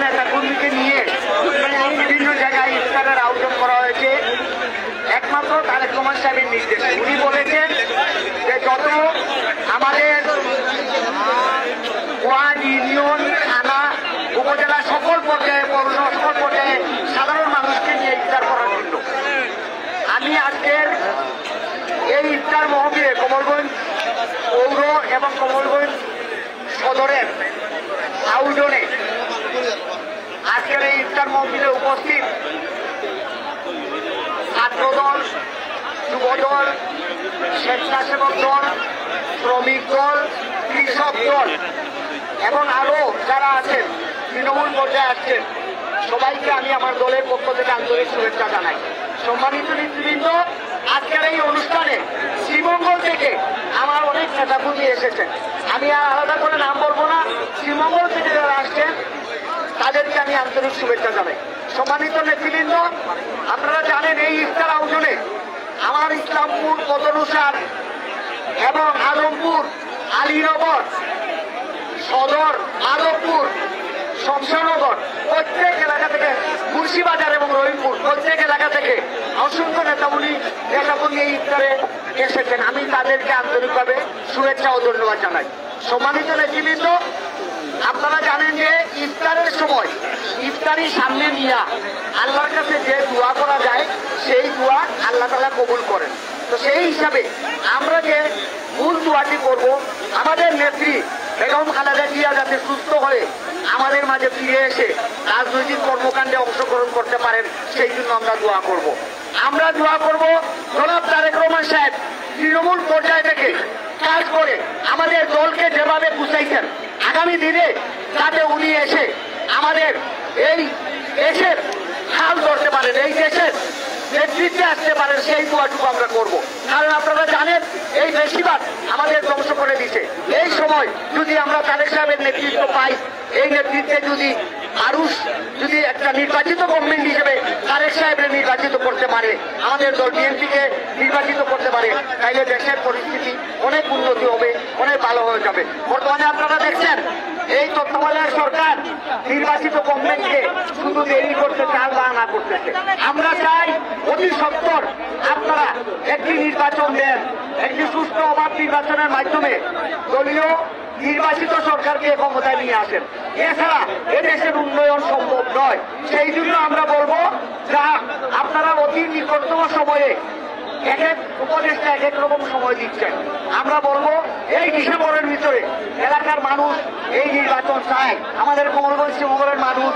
নেতাকর্মীকে নিয়ে বিভিন্ন জায়গায় ইফতারের আয়োজন করা হয়েছে একমাত্র তারেক রহমান সাহেবের নির্দেশে। উনি বলেছেন যে যত আমাদের ওয়ার্ড, ইউনিয়ন, থানা, উপজেলা সকল পর্যায়ে, পৌরসভা সকল পর্যায়ে সাধারণ মানুষকে নিয়ে ইফতার করার জন্য আমি আজকের এই ইফতার মহফিলে কমলগঞ্জ পৌর এবং কমলগঞ্জ সদরের আয়োজনে আজকের এই ইফতার মহফিলে উপস্থিত ছাত্রদল, যুবদল, স্বেচ্ছাসেবক দল, শ্রমিক দল, কৃষক দল এবং আরো যারা আছেন তৃণমূল পর্যায়ে আসছেন সবাইকে আমি আমার দলের পক্ষ থেকে আন্তরিক শুভেচ্ছা জানাই। সম্মানিত নেতৃবৃন্দ, আজকের এই অনুষ্ঠানে শ্রীমঙ্গল থেকে আমার অনেক নেতাকর্মী এসেছেন। আমি আর আলাদা করে নাম বলবো না, শ্রীমঙ্গল থেকে যারা আসছেন তাদেরকে আমি আন্তরিক শুভেচ্ছা জানাই। সম্মানিত নেতৃবৃন্দ, আপনারা জানেন এই ইফতার আয়োজনে আমার ইসলামপুর, কদরুসার এবং আলমপুর, আলীনগর, সদর, মাধবপুর, শমশানগর প্রত্যেক এলাকা থেকে, মুন্সিবাজার এবং রহিমপুর প্রত্যেক এলাকা থেকে অসংখ্য নেতাকর্মী এই ইফতারে এসেছেন। আমি তাদেরকে আন্তরিকভাবে শুভেচ্ছা ও ধন্যবাদ জানাই। সম্মানিত নেতৃবৃন্দ, আপনারা জানেন যে ইফতারের সময় ইফতারি সামনে নিয়ে আল্লাহর কাছে যে দোয়া করা যায় সেই দোয়া আল্লাহ তাআলা কবুল করেন। তো সেই হিসাবে আমরা যে মূল দোয়াটি করব, আমাদের নেত্রী বেগম খালেদা জিয়া যাতে সুস্থ হয়ে আমাদের মাঝে ফিরে এসে রাজনৈতিক কর্মকাণ্ডে অংশগ্রহণ করতে পারেন সেই জন্য আমরা দোয়া করব। আমরা দোয়া করব জনাব তারেক রহমান সাহেব তৃণমূল পর্যায় থেকে কাজ করে আমাদের দলকে যেভাবে বুঝাইছেন আগামী দিনে যাতে উনি এসে আমাদের এই দেশের হাল ধরতে পারেন, এই দেশের নেতৃত্বে আসতে পারেন, সেই দোয়াটুকু আমরা করব। কারণ আপনারা জানেন এই বেশিরভাগ আমাদের ধ্বংস করে দিচ্ছে। এই সময় যদি আমরা তারেক সাহেবের নেতৃত্ব পাই, এই নেতৃত্বে যদি মানুষ যদি একটা নির্বাচিত গভর্নমেন্ট হিসেবে তারেক সাহেবের নির্বাচিত করতে পারে, আমাদের দল বিএনপিকে নির্বাচিত করতে পারে, তাইলে দেশের পরিস্থিতি অনেক উন্নতি হবে, অনেক ভালো হয়ে যাবে। বর্তমানে আপনারা দেখছেন এই তত্ত্বাবধায়ক সরকার নির্বাচিত গভর্নমেন্টকে শুধু দেরি করতে চাল বাহানা করতেছে। আমরা চাই অতি সত্বর আপনারা একটি নির্বাচন দেন, একটি সুষ্ঠু অবাধ নির্বাচনের মাধ্যমে দলীয় নির্বাচিত সরকারকে ক্ষমতায় নিয়ে আসেন। এছাড়া এদেশের উন্নয়ন সম্ভব নয়। সেই জন্য আমরা বলবো যা আপনারা অতি নিকটতম সময়ে এক এক উপদেষ্টা এক এক রকম সময় দিচ্ছেন। আমরা বলবো এই ডিসেম্বরের ভিতরে এলাকার মানুষ এই নির্বাচন চায়, আমাদের কমলগঞ্জ শ্রীমঙ্গলের মানুষ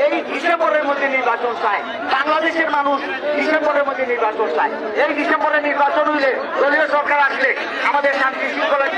এই ডিসেম্বরের মধ্যে নির্বাচন চায়, বাংলাদেশের মানুষ ডিসেম্বরের মধ্যে নির্বাচন চায়। এই ডিসেম্বরের নির্বাচন হইলে দলীয় সরকার আসলে আমাদের শান্তি শৃঙ্খলা